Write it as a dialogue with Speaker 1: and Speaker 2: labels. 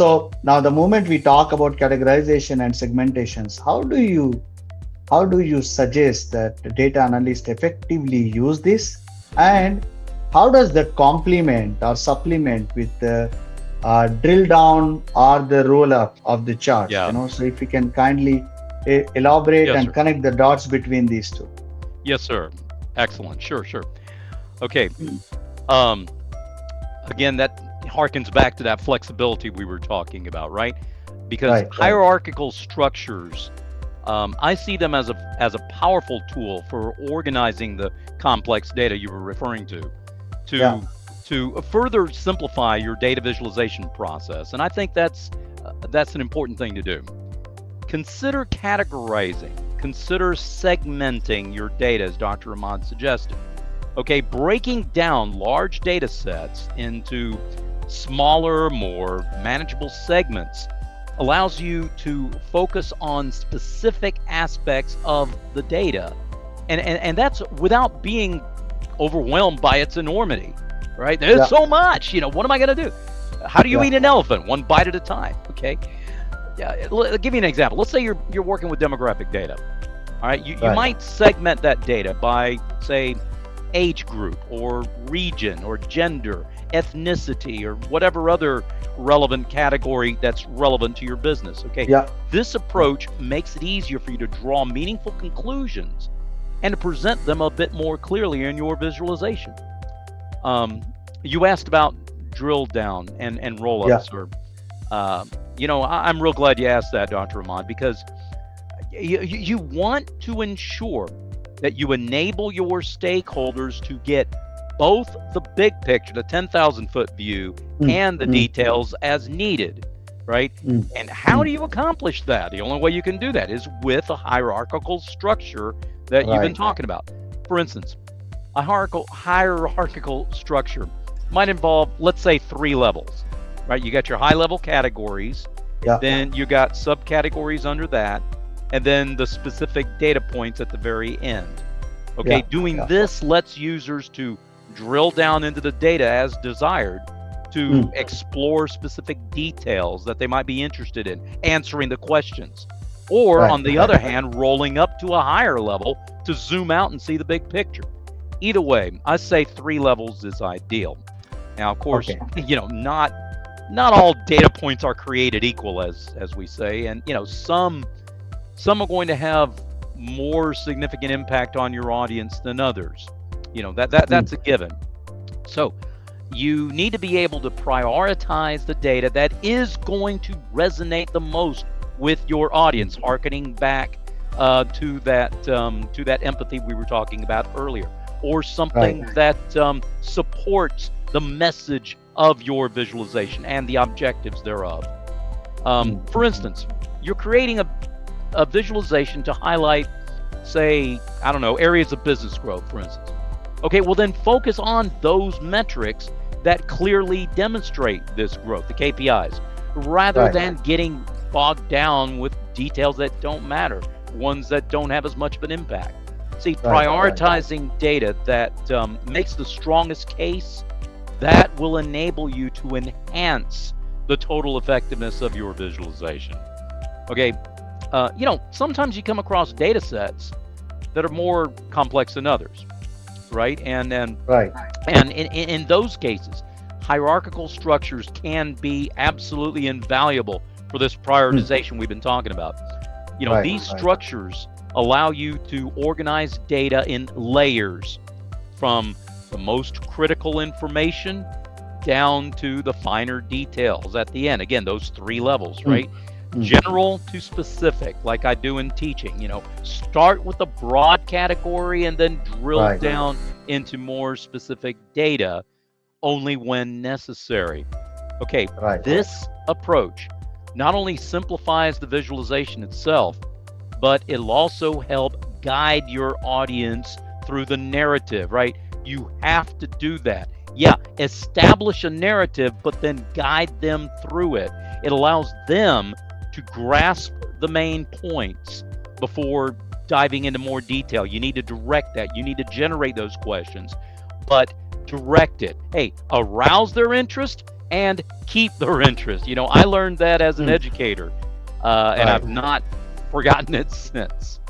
Speaker 1: So now the moment we talk about categorization and segmentations, how do you suggest that the data analyst effectively use this, and how does that complement or supplement with the drill down or the roll up of the chart?
Speaker 2: Yeah.
Speaker 1: So if you can kindly elaborate
Speaker 2: Yes,
Speaker 1: and
Speaker 2: sir.
Speaker 1: connect the dots between these two.
Speaker 2: Yes, sir. Excellent. Sure, sure. Okay. Um, Again, that harkens back to that flexibility we were talking about, right? Because
Speaker 1: Right, right.
Speaker 2: hierarchical structures, I see them as a powerful tool for organizing the complex data you were referring to
Speaker 1: Yeah.
Speaker 2: to further simplify your data visualization process. And I think that's an important thing to do. Consider categorizing, consider segmenting your data, as Dr. Imad suggested. Okay, breaking down large data sets into smaller, more manageable segments allows you to focus on specific aspects of the data. And that's without being overwhelmed by its enormity, right? There's
Speaker 1: Yeah.
Speaker 2: so much, what am I going to do? How do you
Speaker 1: Yeah.
Speaker 2: eat an elephant? One bite at a time, okay? Yeah, I'll give you an example. Let's say you're working with demographic data. All right, you
Speaker 1: Right.
Speaker 2: might segment that data by, say, age group or region or gender, ethnicity, or whatever other relevant category that's relevant to your business. Okay.
Speaker 1: Yeah.
Speaker 2: This approach makes it easier for you to draw meaningful conclusions and to present them a bit more clearly in your visualization. You asked about drill down and roll ups, or I'm real glad you asked that, Dr. Imad, because you want to ensure that you enable your stakeholders to get both the big picture, the 10,000 foot view, and the details as needed, right? And how do you accomplish that? The only way you can do that is with a hierarchical structure that you've been talking about. For instance, a hierarchical structure might involve, let's say, 3 levels, right? You got your high level categories, then you got subcategories under that, and then the specific data points at the very end. Okay, doing this lets users to drill down into the data as desired, to explore specific details that they might be interested in, answering the questions. Or on the other hand, rolling up to a higher level to zoom out and see the big picture. Either way, I say 3 levels is ideal. Now, of course, not all data points are created equal, as we say, and some are going to have more significant impact on your audience than others. That's a given. So you need to be able to prioritize the data that is going to resonate the most with your audience, harkening back to that empathy we were talking about earlier, or something that supports the message of your visualization and the objectives thereof. For instance, you're creating a visualization to highlight, say, areas of business growth, for instance. Okay, well then focus on those metrics that clearly demonstrate this growth, the KPIs, rather than getting bogged down with details that don't matter, ones that don't have as much of an impact. See, prioritizing data that makes the strongest case, that will enable you to enhance the total effectiveness of your visualization. Okay, sometimes you come across data sets that are more complex than others, right? And in those cases, hierarchical structures can be absolutely invaluable for this prioritization we've been talking about. These structures allow you to organize data in layers, from the most critical information down to the finer details at the end. Again, those 3 levels, right? General to specific, like I do in teaching. Start with a broad category and then drill down into more specific data only when necessary. Okay, this approach not only simplifies the visualization itself, but it'll also help guide your audience through the narrative, right? You have to do that. Yeah, establish a narrative, but then guide them through it. It allows them to grasp the main points before diving into more detail. You need to direct that. You need to generate those questions, but direct it. Hey, arouse their interest and keep their interest. I learned that as an
Speaker 1: Mm,
Speaker 2: educator, and
Speaker 1: right.
Speaker 2: I've not forgotten it since.